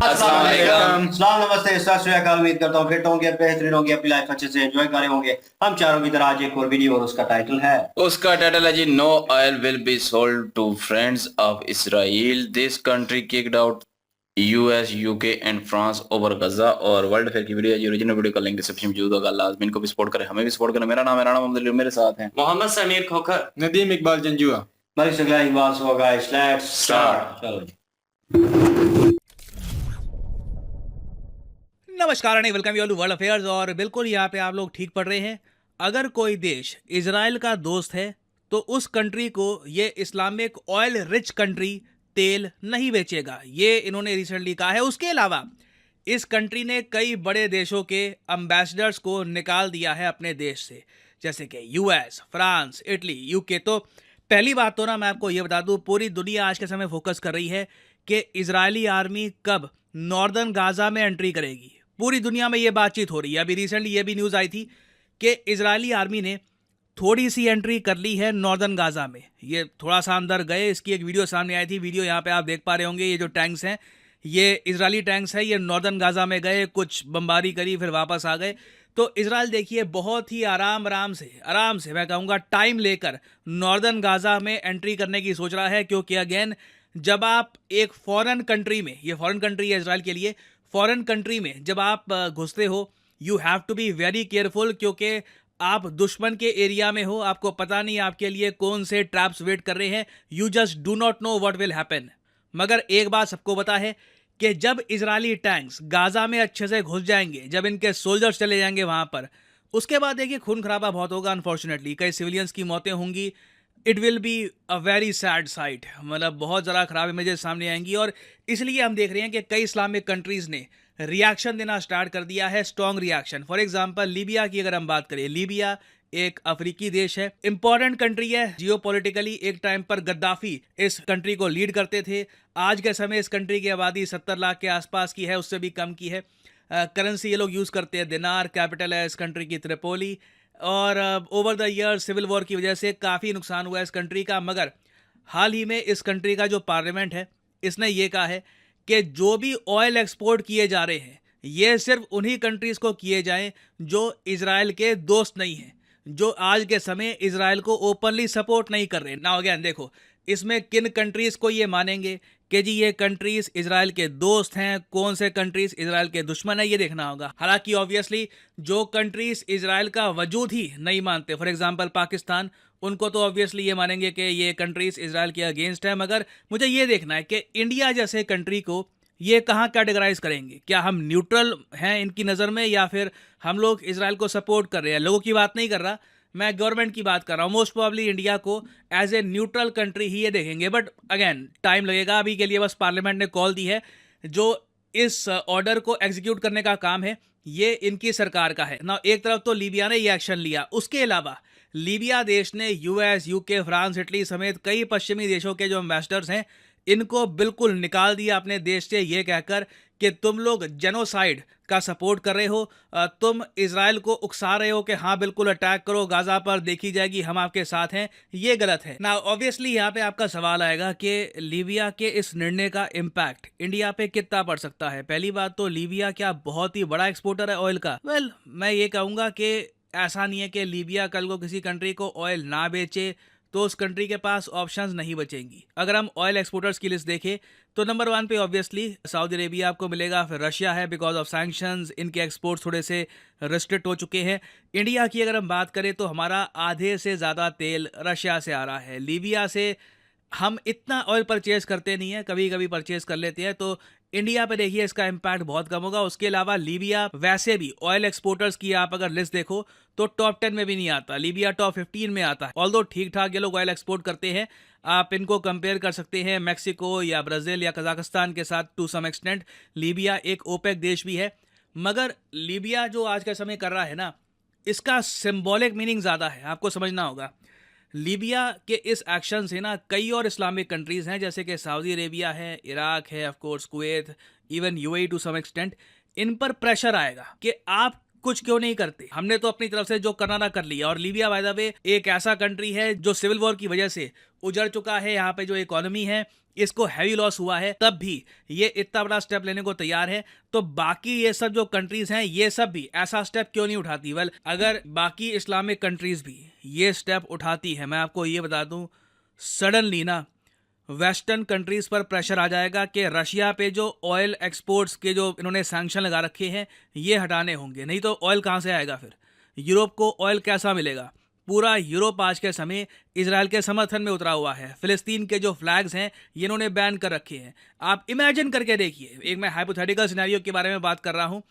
अस्सलाम वालेकुम। सलाम नमस्ते सत श्री अकाल। उम्मीद करता हूँ फिट होंगे, बेहतरीन होंगे, अपनी लाइफ अच्छे से एंजॉय कर रहे होंगे। हम चारों की तरह आज एक और वीडियो और उसका टाइटल है जी, no oil will be sold to friends of Israel. This country kicked out US, UK and France over Gaza. और वर्ल्ड फेयर की वीडियो है, ओरिजिनल वीडियो का लिंक डिस्क्रिप्शन में मौजूद होगा। लाजमी इनको भी सपोर्ट करें, हमें भी सपोर्ट करें। मेरा नाम अब्दुल अली, मेरे साथ हैं Mohammad Sameer Khokhar, Nadeem Iqbal Janjua. Malik Sagla Iqbal. So guys let's start. चलो जी। नमस्कार and welcome you all to world affairs. और बिल्कुल यहाँ पे आप लोग ठीक पढ़ रहे हैं। अगर कोई देश इजराइल का दोस्त है तो उस कंट्री को ये इस्लामिक ऑयल रिच कंट्री तेल नहीं बेचेगा, ये इन्होंने रिसेंटली कहा है। उसके अलावा इस कंट्री ने कई बड़े देशों के एम्बेसडर्स को निकाल दिया है अपने देश से, जैसे कि यूएस, फ्रांस, इटली, यूके। तो पहली बात तो ना मैं आपको ये बता दूं, पूरी दुनिया आज के समय फोकस कर रही है कि इजरायली आर्मी कब नॉर्दर्न गाजा में एंट्री करेगी। पूरी दुनिया में ये बातचीत हो रही है। अभी रिसेंटली ये भी न्यूज़ आई थी कि इजरायली आर्मी ने थोड़ी सी एंट्री कर ली है नॉर्दर्न गाजा में। ये थोड़ा सा अंदर गए, इसकी एक वीडियो सामने आई थी। वीडियो यहाँ पे आप देख पा रहे होंगे। ये जो टैंक्स हैं ये इजरायली टैंक्स हैं, ये नॉर्दर्न गाजा में गए, कुछ बमबारी करी, फिर वापस आ गए। तो इजराइल देखिए बहुत ही आराम से मैं कहूँगा टाइम लेकर नॉर्दर्न गाजा में एंट्री करने की सोच रहा है। क्योंकि अगेन जब आप एक फॉरेन कंट्री में, ये फॉरेन कंट्री है इजराइल के लिए, फॉरेन कंट्री में जब आप घुसते हो you have to be very careful, क्योंकि आप दुश्मन के एरिया में हो, आपको पता नहीं आपके लिए कौन से ट्रैप्स वेट कर रहे हैं। You just do not know what will happen. मगर एक बात सबको पता है कि जब इजरायली टैंक्स गाजा में अच्छे से घुस जाएंगे, जब इनके सोल्जर्स चले जाएंगे वहां पर, उसके बाद देखिए खून खराबा बहुत होगा। अनफॉर्चुनेटली कई सिविलियंस की मौतें होंगी। It will be a very sad site, मतलब बहुत ज़रा खराब इमेजेस सामने आएंगी। और इसलिए हम देख रहे हैं कि कई इस्लामिक कंट्रीज़ ने रिएक्शन देना स्टार्ट कर दिया है, strong reaction. For example Libya की अगर हम बात करें, लीबिया एक अफ्रीकी देश है, इंपॉर्टेंट कंट्री है जियोपॉलिटिकली। एक टाइम पर गद्दाफी इस कंट्री को लीड करते थे। आज के समय इस कंट्री की आबादी 70 लाख के आसपास की है, उससे भी कम की है। करेंसी ये लोग यूज़ करते हैं दिनार। कैपिटल है इस कंट्री की त्रिपोली। और over the year civil war की वजह से काफ़ी नुकसान हुआ है इस कंट्री का। मगर हाल ही में इस कंट्री का जो पार्लियामेंट है, इसने ये कहा है कि जो भी ऑयल एक्सपोर्ट किए जा रहे हैं ये सिर्फ उन्हीं कंट्रीज़ को किए जाएं जो इजराइल के दोस्त नहीं हैं, जो आज के समय इजराइल को ओपनली सपोर्ट नहीं कर रहे। ना अगेन देखो इसमें किन कंट्रीज़ को ये मानेंगे कि जी ये कंट्रीज़ इजराइल के दोस्त हैं, कौन से कंट्रीज़ इजराइल के दुश्मन है, ये देखना होगा। हालांकि ऑब्वियसली जो कंट्रीज़ इजराइल का वजूद ही नहीं मानते, फॉर एग्जांपल पाकिस्तान, उनको तो ऑब्वियसली ये मानेंगे कि ये कंट्रीज़ इजराइल के अगेंस्ट है। मगर मुझे ये देखना है कि इंडिया जैसे कंट्री को ये कहाँ कैटेगराइज करेंगे। क्या हम न्यूट्रल हैं इनकी नज़र में, या फिर हम लोग इजराइल को सपोर्ट कर रहे हैं। लोगों की बात नहीं कर रहा मैं, गवर्नमेंट की बात कर रहा हूँ। मोस्ट प्रॉब्ली इंडिया को एज ए न्यूट्रल कंट्री ही ये देखेंगे। बट अगेन टाइम लगेगा। अभी के लिए बस पार्लियामेंट ने कॉल दी है, जो इस ऑर्डर को एग्जीक्यूट करने का काम है ये इनकी सरकार का है ना। एक तरफ तो लीबिया ने ये एक्शन लिया, उसके अलावा लीबिया देश ने यूएस, यूके, फ्रांस, इटली समेत कई पश्चिमी देशों के जो एम्बेसडर्स हैं इनको बिल्कुल निकाल दिया अपने देश से, ये कहकर कि तुम लोग जेनोसाइड का सपोर्ट कर रहे हो, तुम इजराइल को उकसा रहे हो कि हाँ बिल्कुल अटैक करो गाजा पर, देखी जाएगी, हम आपके साथ हैं। ये गलत है ना। ऑब्वियसली यहाँ पे आपका सवाल आएगा कि लीबिया के इस निर्णय का इम्पैक्ट इंडिया पे कितना पड़ सकता है। पहली बात तो लीबिया क्या बहुत ही बड़ा एक्सपोर्टर है ऑयल का? वेल मैं ये कहूँगा कि ऐसा नहीं है कि लीबिया कल को किसी कंट्री को ऑयल ना बेचे तो उस कंट्री के पास ऑप्शंस नहीं बचेंगी। अगर हम ऑयल एक्सपोर्टर्स की लिस्ट देखें तो नंबर 1 पे ऑब्वियसली सऊदी अरेबिया आपको मिलेगा, फिर रशिया है, बिकॉज ऑफ सैंक्शंस इनके एक्सपोर्ट्स थोड़े से रिस्ट्रिक्ट हो चुके हैं। इंडिया की अगर हम बात करें तो हमारा आधे से ज़्यादा तेल रशिया से आ रहा है। लीबिया से हम इतना ऑयल परचेज करते नहीं है, कभी कभी परचेज कर लेते हैं, तो इंडिया पे देखिए इसका इम्पैक्ट बहुत कम होगा। उसके अलावा लीबिया वैसे भी ऑयल एक्सपोर्टर्स की आप अगर लिस्ट देखो तो टॉप 10 में भी नहीं आता, लीबिया टॉप 15 में आता है। ऑल्दो ठीक ठाक ये लोग ऑयल एक्सपोर्ट करते हैं। आप इनको कंपेयर कर सकते हैं मैक्सिको या ब्राज़ील या कजाकिस्तान के साथ टू सम एक्सटेंट। लीबिया एक ओपेक देश भी है, मगर लीबिया जो आज का समय कर रहा है ना, इसका सिंबॉलिक मीनिंग ज़्यादा है, आपको समझना होगा। लीबिया के इस एक्शन से ना कई और इस्लामिक कंट्रीज़ हैं, जैसे कि सऊदी अरेबिया है, इराक है, of course Kuwait, even UAE to some extent, इन पर प्रेशर आएगा कि आप कुछ क्यों नहीं करते? हमने तो अपनी तरफ से जो करना था कर लिया। और लीबिया बाय द वे एक ऐसा कंट्री है जो सिविल वॉर की वजह से उजड़ चुका है। यहाँ पे जो इकोनॉमी है इसको हैवी लॉस हुआ है, तब भी ये इतना बड़ा स्टेप लेने को तैयार है। तो बाकी ये सब जो कंट्रीज हैं ये सब भी ऐसा स्टेप क्यों नहीं उठाती? वेल, अगर बाकी इस्लामिक कंट्रीज भी ये स्टेप उठाती है, मैं आपको ये बता दूं, सडनली ना वेस्टर्न कंट्रीज पर प्रेशर आ जाएगा कि रशिया पे जो ऑयल एक्सपोर्ट्स के जो इन्होंने सैंक्शन लगा रखे हैं ये हटाने होंगे। नहीं तो ऑयल कहाँ से आएगा फिर? यूरोप को ऑयल कैसा मिलेगा? पूरा यूरोप आज के समय इजराइल के समर्थन में उतरा हुआ है। फिलिस्तीन के जो फ्लैग्स हैं ये इन्होंने बैन कर रखे हैं। आप इमेजिन करके देखिए, एक मैं हाइपोथेटिकल सिनेरियो के बारे में बात कर रहा हूँ।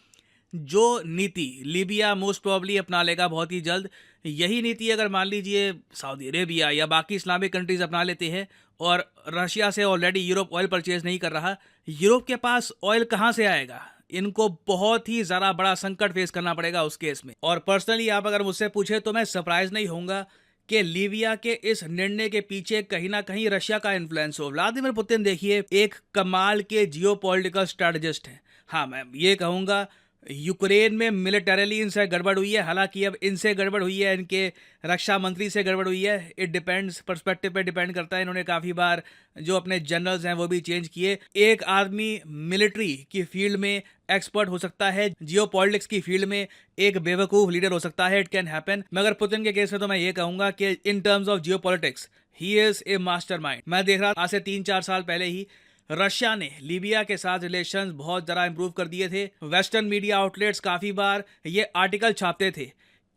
जो नीति लीबिया मोस्ट प्रोबेबली अपना लेगा बहुत ही जल्द, यही नीति अगर मान लीजिए सऊदी अरेबिया या बाकी इस्लामिक कंट्रीज अपना लेते हैं और रशिया से ऑलरेडी यूरोप ऑयल परचेज नहीं कर रहा, यूरोप के पास ऑयल कहाँ से आएगा? इनको बहुत ही ज़्यादा बड़ा संकट फेस करना पड़ेगा उस केस में। और पर्सनली आप अगर मुझसे पूछे तो मैं सरप्राइज नहीं होऊंगा कि लीबिया के इस निर्णय के पीछे कहीं ना कहीं रशिया का इन्फ्लुएंस हो। व्लादिमीर पुतिन देखिए एक कमाल के जियोपॉलिटिकल स्ट्रेटजिस्ट हैं। हाँ, मैं ये कहूँगा यूक्रेन में मिलिटरीली इनसे गड़बड़ हुई है, हालांकि अब इनसे गड़बड़ हुई है, इनके रक्षा मंत्री से गड़बड़ हुई है। इट डिपेंड्स, पर्सपेक्टिव पे डिपेंड करता है। इन्होंने काफ़ी बार जो अपने जनरल्स हैं वो भी चेंज किए। एक आदमी मिलिट्री की फील्ड में एक्सपर्ट हो सकता है, जियोपॉलिटिक्स की फील्ड में एक बेवकूफ़ लीडर हो सकता है। It can happen. मगर पुतिन के केस में तो मैं ये कहूँगा कि in terms of geopolitics he is a mastermind. मैं देख रहा था आज से 3-4 साल पहले ही रशिया ने लीबिया के साथ रिलेशंस बहुत ज़रा इंप्रूव कर दिए थे। वेस्टर्न मीडिया आउटलेट्स काफ़ी बार ये आर्टिकल छापते थे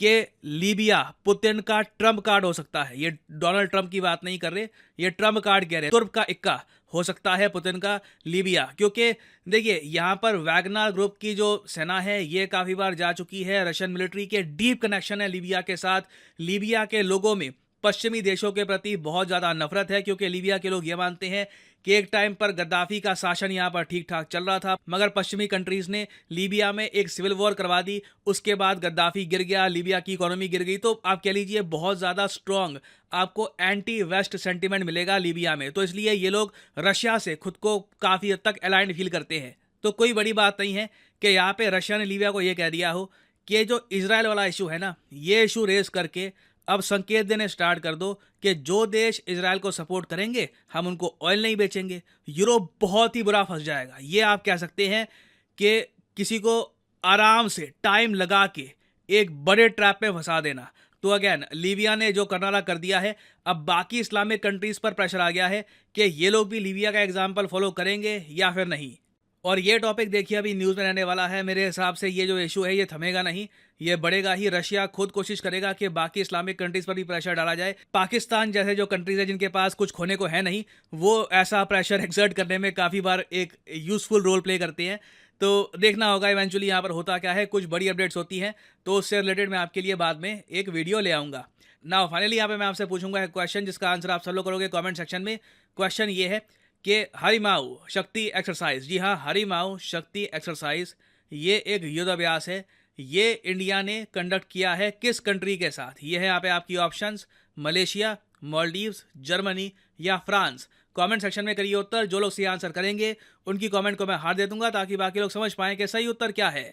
कि लीबिया पुतिन का ट्रम्प कार्ड हो सकता है। ये डोनाल्ड ट्रम्प की बात नहीं कर रहे, ये ट्रम्प कार्ड कह रहे हैं। तुर्क का इक्का हो सकता है पुतिन का लीबिया, क्योंकि देखिए यहाँ पर वैगनर ग्रुप की जो सेना है ये काफ़ी बार जा चुकी है। रशियन मिलिट्री के डीप कनेक्शन है लीबिया के साथ। लीबिया के लोगों में पश्चिमी देशों के प्रति बहुत ज़्यादा नफरत है, क्योंकि लीबिया के लोग ये मानते हैं कि एक टाइम पर गद्दाफी का शासन यहाँ पर ठीक ठाक चल रहा था, मगर पश्चिमी कंट्रीज ने लीबिया में एक सिविल वॉर करवा दी। उसके बाद गद्दाफी गिर गया, लीबिया की इकोनॉमी गिर गई। तो आप कह लीजिए बहुत ज़्यादा स्ट्रॉन्ग आपको एंटी वेस्ट सेंटीमेंट मिलेगा लीबिया में। तो इसलिए ये लोग रशिया से खुद को काफ़ी हद तक अलाइंड फील करते हैं। तो कोई बड़ी बात नहीं है कि यहाँ पे रशिया ने लीबिया को ये कह दिया हो कि जो इजराइल वाला इशू है ना, ये इशू रेस करके अब संकेत देने स्टार्ट कर दो कि जो देश इजराइल को सपोर्ट करेंगे हम उनको ऑयल नहीं बेचेंगे। यूरोप बहुत ही बुरा फंस जाएगा। ये आप कह सकते हैं कि किसी को आराम से टाइम लगा के एक बड़े ट्रैप में फंसा देना। तो अगेन लीबिया ने जो करना था कर दिया है। अब बाकी इस्लामिक कंट्रीज पर प्रेशर आ गया है कि ये लोग भी लीबिया का एग्जाम्पल फॉलो करेंगे या फिर नहीं। और ये टॉपिक देखिए अभी न्यूज़ में रहने वाला है। मेरे हिसाब से ये जो इशू है ये थमेगा नहीं, ये बढ़ेगा ही। रशिया खुद कोशिश करेगा कि बाकी इस्लामिक कंट्रीज पर भी प्रेशर डाला जाए। पाकिस्तान जैसे जो कंट्रीज है जिनके पास कुछ खोने को है नहीं, वो ऐसा प्रेशर एक्सर्ट करने में काफ़ी बार एक यूजफुल रोल प्ले करते हैं। तो देखना होगा इवेंचुअली यहाँ पर होता क्या है। कुछ बड़ी अपडेट्स होती हैं तो उससे रिलेटेड मैं आपके लिए बाद में एक वीडियो ले आऊँगा। नाउ फाइनली यहाँ पे मैं आपसे पूछूंगा एक क्वेश्चन जिसका आंसर आप सब लोग करोगे कमेंट सेक्शन में। क्वेश्चन ये है कि हरिमाऊ शक्ति एक्सरसाइज, जी हाँ हरिमाऊ शक्ति एक्सरसाइज, ये एक युद्ध अभ्यास है। ये इंडिया ने कंडक्ट किया है किस कंट्री के साथ? ये है यहाँ पे आपकी ऑप्शंस, मलेशिया, मालदीव्स, जर्मनी या फ्रांस। कमेंट सेक्शन में करिए उत्तर। जो लोग सही आंसर करेंगे उनकी कमेंट को मैं हार दे दूंगा ताकि बाकी लोग समझ पाएं कि सही उत्तर क्या है।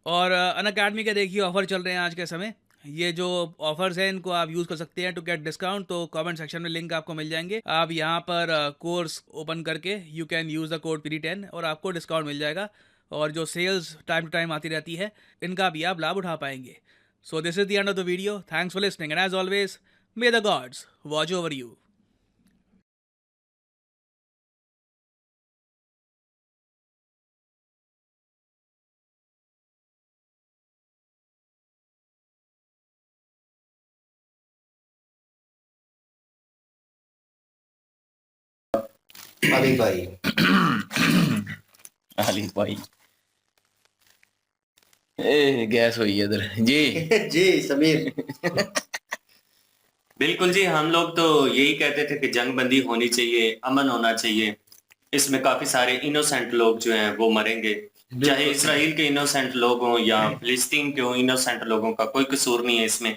और अनअकैडमी के देखिए ऑफर चल रहे हैं आज के समय। ये जो ऑफर्स हैं इनको आप यूज़ कर सकते हैं टू गेट डिस्काउंट। तो कमेंट सेक्शन में लिंक आपको मिल जाएंगे। आप यहाँ पर कोर्स ओपन करके you can use the code PD10 और आपको डिस्काउंट मिल जाएगा। और जो सेल्स टाइम टू टाइम आती रहती है इनका भी आप लाभ उठा पाएंगे। So this is the end of the video. Thanks for listening and as always may the gods watch over you. Ali भाई अली भाई गैस हुई है इधर जी। जी समीर। बिल्कुल जी, हम लोग तो यही कहते थे कि जंग बंदी होनी चाहिए, अमन होना चाहिए। इसमें काफी सारे इनोसेंट लोग जो हैं वो मरेंगे, चाहे इसराइल के इनोसेंट लोग हों या फिलिस्तीन के हों। इनोसेंट लोगों का कोई कसूर नहीं है इसमें।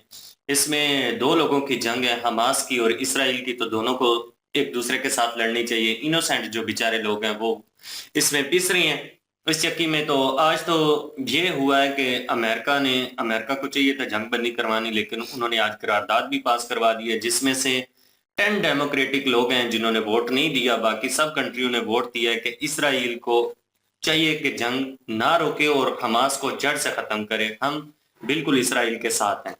इसमें दो लोगों की जंग है, हमास की और इसराइल की, तो दोनों को एक दूसरे के साथ लड़नी चाहिए। इनोसेंट जो बेचारे लोग हैं वो इसमें पिस रहे हैं। इस चक्की में तो आज तो ये हुआ है कि अमेरिका को चाहिए था जंग बंदी करवानी, लेकिन उन्होंने आज करारदाद भी पास करवा दी है जिसमें से 10 डेमोक्रेटिक लोग हैं जिन्होंने वोट नहीं दिया, बाकी सब कंट्रियों ने वोट दिया है कि इसराइल को चाहिए कि जंग ना रोके और हमास को जड़ से खत्म करे। हम बिल्कुल इसराइल के साथ हैं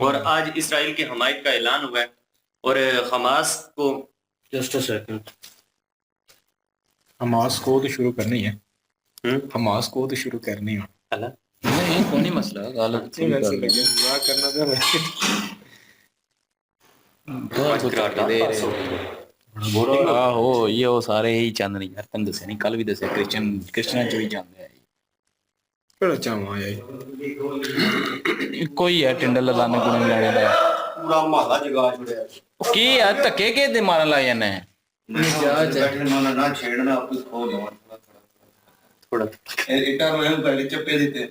और आज इसराइल की हमायत का ऐलान हुआ है और हमास को जस्ट अ सेकंड, हमास को तो शुरू करनी है, हमास को तो शुरू करनी है। नहीं कोई नहीं मसला गल करना आहो ये वो सारे ही चाहते नहीं यार, तेन दस्या नहीं कल भी दस्या क्रिश्चियन च भी जाते हैं बड़ा चावा है कोई है टिंडल लाने को नहीं लाने दा पूरा महला जगा छोड़या। की यार धक्के के दे मारन ला जाने बैठना ना छेड़ना, कुछ खो लो थोड़ा इटा में पहले चप्पे देते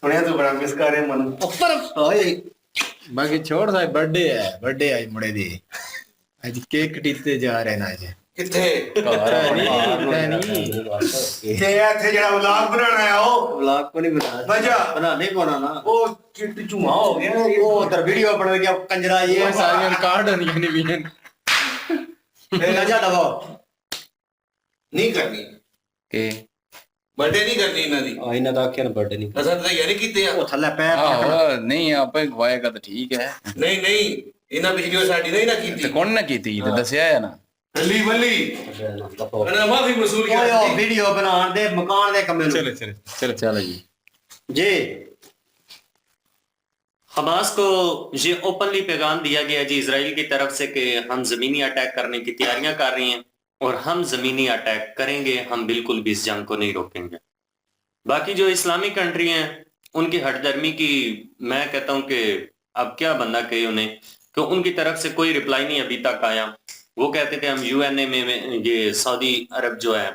सुनिया तो बड़ा मिस कर रहे मन ऊपर ओए बाकी छोड़ साहब बर्थडे आज मुड़े दी आज केक कटीते जा रहे ना आज किथे नहीं ते थे जड़ा व्लॉग बनाना है ओ व्लॉग को नहीं बनाने को ना वो चिट्टू चुमा हो गया वो उधर वीडियो बन गया कंजरा ये सारे कार्ड नहीं भी ना जा दबो नहीं करनी के बर्थडे नहीं करनी इन्हां दी आ इना दा क्या बर्थडे नहीं असां तो यारी कीते आ वो थल्ले पैर आहो नहीं आपे गवाएगा तो ठीक है नहीं इन्हां पिछली वार साडी नहीं ना ते कीती कौन ना कीती ते दस्या है ना रली बल्ली अना माफी वसूल ओए कर ओ वीडियो बनान दे मकान दे कमे चलो जी जी हमास को ये ओपनली पैगाम दिया गया जी इसराइल की तरफ से कि हम जमीनी अटैक करने की तैयारियां कर रही हैं और हम जमीनी अटैक करेंगे, हम बिल्कुल भी इस जंग को नहीं रोकेंगे। बाकी जो इस्लामिक कंट्री हैं उनकी हटदर्मी की मैं कहता हूं कि अब क्या बंदा कहे उन्हें कि उनकी तरफ से कोई रिप्लाई नहीं अभी तक आया। वो कहते थे हम यूएनए में ये सऊदी अरब जो है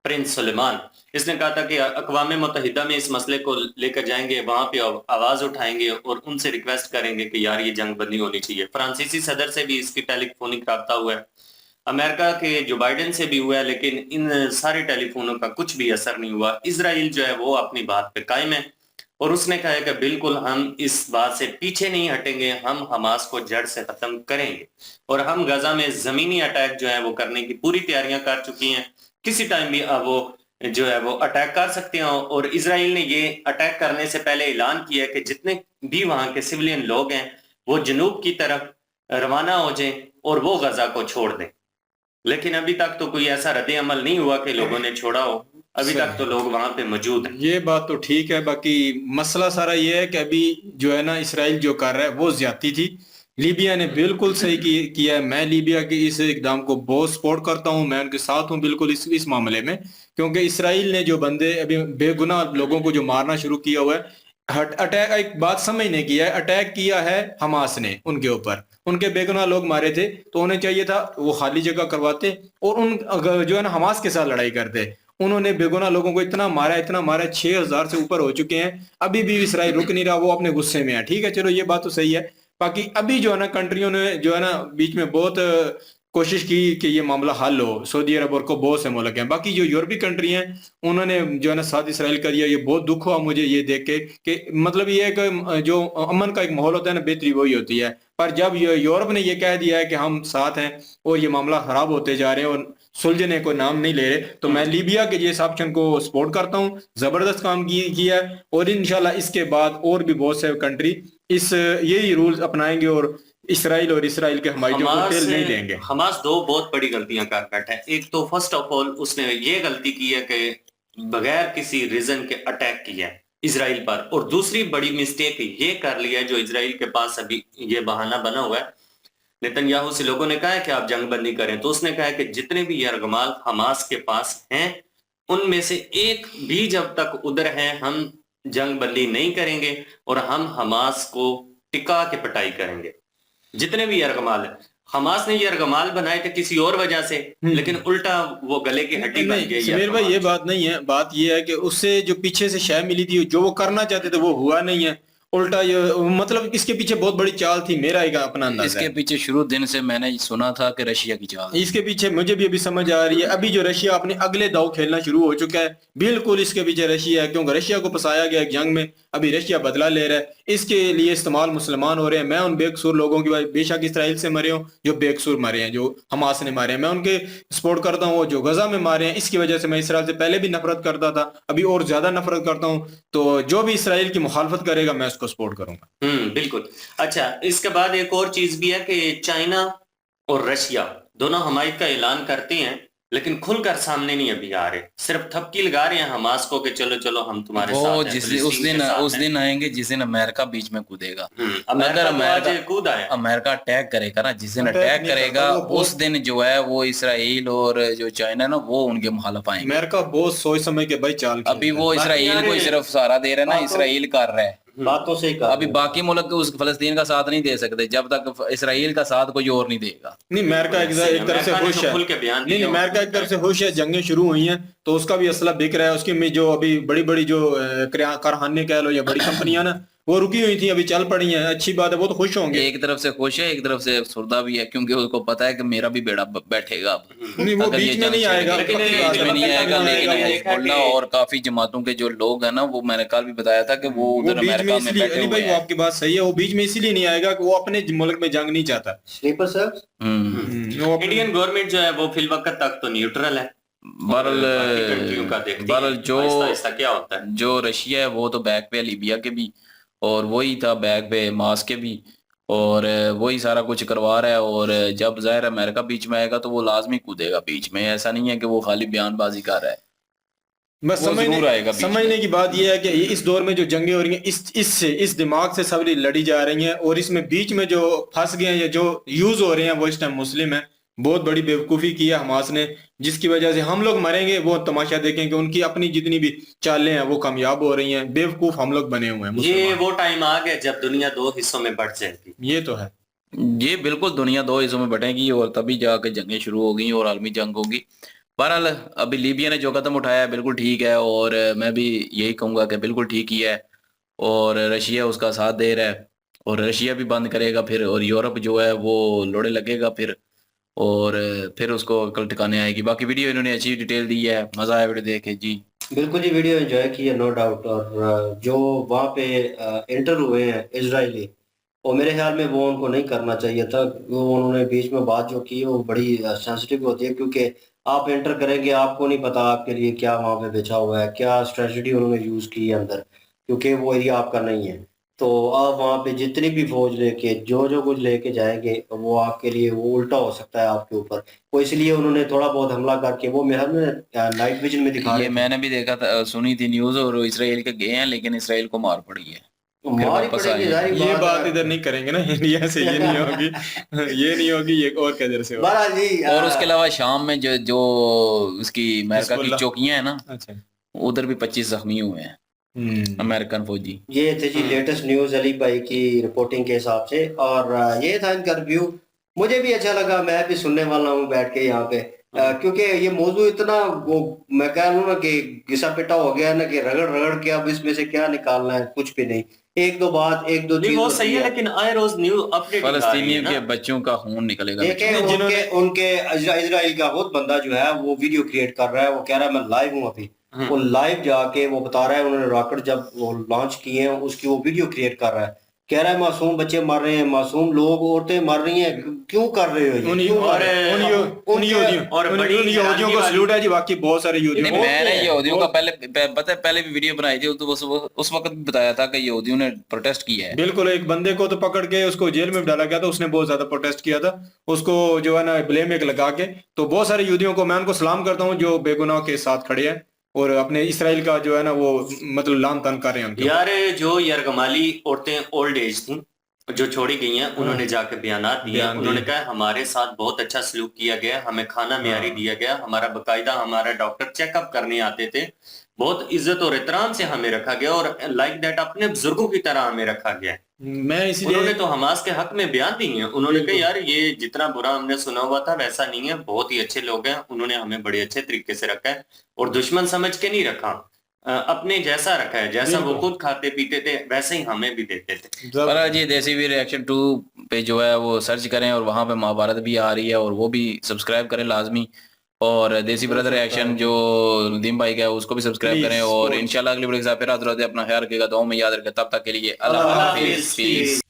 प्रिंस सुलेमान इसने कहा था कि अक़वाम मुत्तहिदा में इस मसले को लेकर जाएंगे, वहां पे आवाज उठाएंगे और उनसे रिक्वेस्ट करेंगे कि यार ये जंग बंदी होनी चाहिए। फ्रांसीसी सदर से भी इसकी टेलीफोनिक रब्ता हुआ है, अमेरिका के जो बाइडेन से भी हुआ है, लेकिन इन सारे टेलीफोनों का कुछ भी असर नहीं हुआ। इसराइल जो है वो अपनी बात पे कायम है और उसने कहा है कि बिल्कुल हम इस बात से पीछे नहीं हटेंगे, हम हमास को जड़ से खत्म करेंगे और हम गजा में जमीनी अटैक जो है वो करने की पूरी तैयारियां कर चुकी हैं। किसी टाइम भी वो जो है वो अटैक कर सकते हैं और इसराइल ने ये अटैक करने से पहले ऐलान किया है कि जितने भी वहां के सिविलियन लोग हैं वो जनूब की तरफ रवाना हो जाएं और वो गजा को छोड़ दें। लेकिन अभी तक तो कोई ऐसा रद्द अमल नहीं हुआ कि लोगों ने छोड़ा हो, अभी तक तो लोग वहां पे मौजूद हैं। ये बात तो ठीक है, बाकी मसला सारा ये है कि अभी जो है ना इसराइल जो कर रहा है वो ज्यादती थी। लीबिया ने बिल्कुल सही किया है। मैं लीबिया के इस इकदाम को बहुत सपोर्ट करता हूं, मैं उनके साथ हूं बिल्कुल इस मामले में, क्योंकि इसराइल ने जो बंदे अभी बेगुनाह लोगों को जो मारना शुरू किया हुआ है, अटैक एक बात समझने की है, अटैक किया है हमास ने उनके ऊपर, उनके बेगुनाह लोग मारे थे तो उन्हें चाहिए था वो खाली जगह करवाते और उन जो है ना हमास के साथ लड़ाई करते। उन्होंने बेगुनाह लोगों को इतना मारा 6000 से ऊपर हो चुके हैं, अभी भी इसराइल रुक नहीं रहा, वो अपने गुस्से में है। ठीक है चलो ये बात तो सही है। बाकी अभी जो है ना कंट्रियों ने जो है ना बीच में बहुत कोशिश की कि ये मामला हल हो, सऊदी अरब और को बहुत से मुल्क हैं, बाकी जो यूरोपीय कंट्री हैं उन्होंने जो है ना साथ इसराइल का दिया। ये बहुत दुख हुआ मुझे ये देख के कि मतलब ये एक जो अमन का एक माहौल होता है ना, बेहतरी वही होती है। पर जब यूरोप ने ये कह दिया है कि हम साथ हैं और ये मामला खराब होते जा रहे हैं और सुलझने को नाम नहीं ले रहे, तो मैं लीबिया के जिस ऑप्शन को सपोर्ट करता हूँ। जबरदस्त काम किया है और इंशाल्लाह इसके बाद और भी बहुत से कंट्री इस यही रूल्स अपनाएंगे और इसराइल के हमाइयों को तेल नहीं देंगे। हमास दो बहुत बड़ी गलतियां कर बैठा है। एक तो फर्स्ट ऑफ ऑल उसने ये गलती की है कि बगैर किसी रीजन के अटैक किया है इसराइल पर, और दूसरी बड़ी मिस्टेक ये कर लिया है जो इसराइल के पास अभी ये बहाना बना हुआ है। नेतन्याहू से लोगों ने कहा है कि आप जंग बंदी करें, तो उसने कहा है कि जितने भी यरगमाल हमास के पास हैं उनमें से एक भी जब तक उधर हैं हम जंग बंदी नहीं करेंगे और हम हमास को टिका के पिटाई करेंगे। जितने भी यरगमाल है, हमास ने यरगमाल बनाए थे किसी और वजह से, लेकिन उल्टा वो गले की हड्डी बन गई। समीर भाई ये बात नहीं है, बात ये है कि उससे जो पीछे से शय मिली थी, जो वो करना चाहते थे वो हुआ नहीं है उल्टा ये मतलब इसके पीछे बहुत बड़ी चाल थी, मेरा एक अपना अंदाजा इसके है। पीछे शुरू दिन से मैंने सुना था कि रशिया की चाल। इसके पीछे मुझे भी अभी समझ आ रही है, अभी जो रशिया अपने अगले दाव खेलना शुरू हो चुका है, बिल्कुल इसके पीछे रशिया है, क्योंकि रशिया को फंसाया गया एक जंग में, अभी रशिया बदला ले रहा है, इसके लिए इस्तेमाल मुसलमान हो रहे हैं। मैं उन बेकसूर लोगों की बेशक इसराइल से मरे हों, जो बेकसूर मरे हैं, जो हमास ने मारे हैं, मैं उनके सपोर्ट करता हूँ। जो गजा में मारे हैं, इसकी वजह से मैं इसराइल से पहले भी नफरत करता था, अभी और ज्यादा नफरत करता हूँ। तो जो भी इसराइल की मुखालफत करेगा मैं उसको सपोर्ट करूंगा। बिल्कुल। अच्छा, इसके बाद एक और चीज भी है कि चाइना और रशिया दोनों हमायत का ऐलान करते हैं, लेकिन खुलकर सामने नहीं अभी आ रहे, सिर्फ थपकी लगा रहे हैं हमास को कि चलो चलो हम तुम्हारे साथ वो हैं, जिस फिलिस्तीन उस के दिन साथ उस हैं। दिन आएंगे जिस दिन अमेरिका बीच में कूदेगा। अमेरिका अगर तो अमेरिका आज कूद आया। अमेरिका अटैक करेगा ना, जिस दिन अटैक अटैक नहीं करेगा करता, वो उस दिन जो है वो इसराइल और जो चाइना ना वो उनके मुखालिफ आएंगे। अमेरिका बहुत सोच समझ के भाई चाल अभी वो बाकी इसराइल को ही यार सिर्फ सहारा दे रहा है ना, बातों- इसराइल कर रहा है। बातों से ही कर अभी बाकी मुल्क उस फलस्तीन का साथ नहीं दे सकते जब तक इसराइल का साथ कोई और नहीं देगा। नहीं, अमेरिका एक तरफ से अमेरिका ने खुश तो है। खुल के बयान नहीं, दिया। अमेरिका एक तरफ से खुश है, जंगें शुरू हुई हैं तो उसका भी असला बिक रहा है, उसकी में जो अभी बड़ी बड़ी जो कारखाने कह लो या बड़ी कंपनियां ना, वो रुकी हुई थी, अभी चल पड़ी हैं, अच्छी बात है, वो तो खुश होंगे। एक तरफ से खुश है, एक तरफ से अफसरदा भी है, क्योंकि उसको पता है कि मेरा भी बेड़ा बैठेगा अब। नहीं, वो अगर ये बीच में जंग नहीं आएगा, छिड़ेगी, लेकिन बीच में नहीं आएगा, लेकिन मैंने देखा हिजबुल्लाह कि- और काफी जमातों के जो लोग हैं ना, वो मैंने कल भी बताया था कि वो वो उधर बीच में अमेरिका में इसलिए, बैठे अली हुए भाई वो हैं। आपकी बात सही है, वो बीच में इसीलिए नहीं आएगा कि वो अपने मुल्क में जंग नहीं चाहता। स्लीपर सर वो अपने- इंडियन गवर्नमेंट जो है वो फिल वक्त तक तो न्यूट्रल है। बहरहाल बाकी कंट्रियों का देखते बहरहाल हैं जो आहिस्ता आहिस्ता क्या होता है। जो रशिया है वो तो बैक पे है लीबिया के भी, और वही था बैक पे मास के भी, और वही सारा कुछ करवा रहा है। और जब जाहिर है अमेरिका बीच में आएगा तो वो लाजमी कूदेगा बीच में, ऐसा नहीं है कि वो खाली बयानबाजी कर रहा है। बस वो जरूर आएगा बीच समझने में। की बात यह है कि इस दौर में जो जंगें हो रही हैं, इस दिमाग से सब लड़ी जा रही हैं, और इसमें बीच में जो फंस गए हैं या जो यूज हो रहे हैं वो इस टाइम मुस्लिम है। बहुत बड़ी बेवकूफी की है हमास ने, जिसकी वजह से हम लोग मरेंगे, वो तमाशा देखेंगे, उनकी अपनी जितनी भी चालें हैं वो कामयाब हो रही हैं। बेवकूफ हम लोग बने हुए हैं ये मुसलमान। वो टाइम आ गया जब दुनिया दो हिस्सों में बढ़ जाएगी। ये तो है। ये बिल्कुल दुनिया दो हिस्सों में बटेगी और तभी जाके जंगें शुरू हो गई और आलमी जंग होगी। बहरहाल अभी लीबिया ने जो कदम उठाया है बिल्कुल ठीक है, और मैं भी यही कहूंगा कि बिल्कुल ठीक ही है, और रशिया उसका साथ दे रहा है, और रशिया भी बंद करेगा फिर, और यूरोप जो है वो लोड़े लगेगा फिर, और फिर उसको अकल ठिकाने आएगी। बाकी वीडियो इन्होंने अच्छी डिटेल दी है, मजा आया वीडियो देख के जी। बिल्कुल जी, वीडियो एंजॉय की है नो डाउट। और जो वहाँ पे इंटर हुए हैं इजरायली, और मेरे ख्याल में वो उनको नहीं करना चाहिए था। वो उन्होंने बीच में बात जो की वो बड़ी सेंसिटिव होती है, क्योंकि आप एंटर करेंगे, आपको नहीं पता आपके लिए क्या वहाँ पे बिछा हुआ है, क्या स्ट्रेटजी उन्होंने यूज की है अंदर, क्योंकि वो एरिया आपका नहीं है। तो आप वहाँ पे जितनी भी फौज लेके जो जो कुछ लेके जाएंगे वो आपके लिए वो उल्टा हो सकता है आपके ऊपर। वो इसलिए उन्होंने थोड़ा बहुत हमला करके, वो मेरा नाइट विजन में दिखा ये रहे थे। मैंने भी देखा था, सुनी थी न्यूज, और इसराइल के गए हैं लेकिन इसराइल को मार पड़ी है। फिर मार ही वापस पड़ेगी, आए। जाहिर ये बात है। इधर नहीं करेंगे ना इंडिया से, ये नहीं होगी ये नहीं होगी, ये और किधर से होगी। बहरहाल जी, और उसके अलावा शाम में जो जो उसकी अमेरिका की हिजबुल्लाह। चौकियां हैं ना, अच्छा। उधर भी 25 जख्मी हुए हैं अमेरिकन फौजी। ये थे जी लेटेस्ट न्यूज अली भाई की रिपोर्टिंग के हिसाब से। और ये था इनका रिव्यू, मुझे भी अच्छा लगा, मैं भी सुनने वाला हूँ बैठ के यहाँ पे, क्योंकि ये मौजू इतना वो मैं कह लूँ ना कि घिसा पिटा हो गया ना, कि रगड़ रगड़ के अब इसमें से क्या निकालना है, कुछ भी नहीं। एक दो बात, एक दो नहीं चीज वो होती सही है, लेकिन आए रोज न्यू अपडेट फलस्तीनियों के बच्चों का खून निकलेगा। देखें जिन्होंने- उनके इजराइल का बहुत बंदा जो है वो वीडियो क्रिएट कर रहा है, वो कह रहा है मैं लाइव हूँ अभी। वो लाइव जाके वो बता रहा है, उन्होंने रॉकेट जब वो लॉन्च किए हैं उसकी वो वीडियो क्रिएट कर रहा है, कह रहा है मासूम बच्चे मर रहे हैं, मासूम लोग, औरतें मर रही हैं, क्यों कर रहे हो ये? उन क्यों कर और- रहे हो? उन यहूदियों और उन बड़ी यहूदियों को हैरानी सल्यूट है जी, बाकी बहुत सारे नहीं, यहूदियों मैंने यहूदियों का पता है पहले भी वीडियो बनाई थी, तो उस वक्त भी बताया था कि यहूदियों ने प्रोटेस्ट किया है। बिल्कुल। एक बंदे को तो पकड़ के उसको जेल में भी डाला गया था, उसने बहुत ज्यादा प्रोटेस्ट किया था, उसको जो है ना ब्लेम एक लगा के। तो बहुत सारे यहूदियों को मैं उनको सलाम करता हूँ जो बेगुनाह के साथ खड़े हैं और अपने इसराइल का जो है ना वो मतलब लान तान कर रहे हैं उनके। यार जो यरगमाली औरतें ओल्ड एज थी जो छोड़ी गई हैं, उन्होंने जाके बयानात दिए, बयान उन्होंने दिए। कहा हमारे साथ बहुत अच्छा सलूक किया गया, हमें खाना मियारी दिया गया, हमारा बकायदा हमारा डॉक्टर चेकअप करने आते थे, बहुत इज्जत और एहतराम से हमें रखा गया, और लाइक दैट अपने बुजुर्गों की तरह हमें रखा गया। मैं इसलिए उन्होंने तो हमास के हक में बयान दिए हैं, उन्होंने कहा यार ये जितना बुरा हमने सुना हुआ था वैसा नहीं है, बहुत ही अच्छे लोग हैं, उन्होंने हमें बड़े अच्छे तरीके से रखा है और दुश्मन समझ के नहीं रखा। अपने जैसा रखा है, जैसा वो खुद खाते पीते थे वैसे ही हमें भी देते थे। पर जी देसी भी रिएक्शन 2 पे जो है वो सर्च करें और वहां पे महाभारत भी आ रही है और वो भी सब्सक्राइब करें लाजमी। और देसी ब्रदर रिएक्शन जो नदीम भाई का है उसको भी सब्सक्राइब करें और इंशाल्लाह अगली वीडियो के साथ फिर हाजिर होते हैं। अपना ख्याल रखिएगा, दुआओं में याद रखें। तब तक के लिए अल्लाह हाफिज।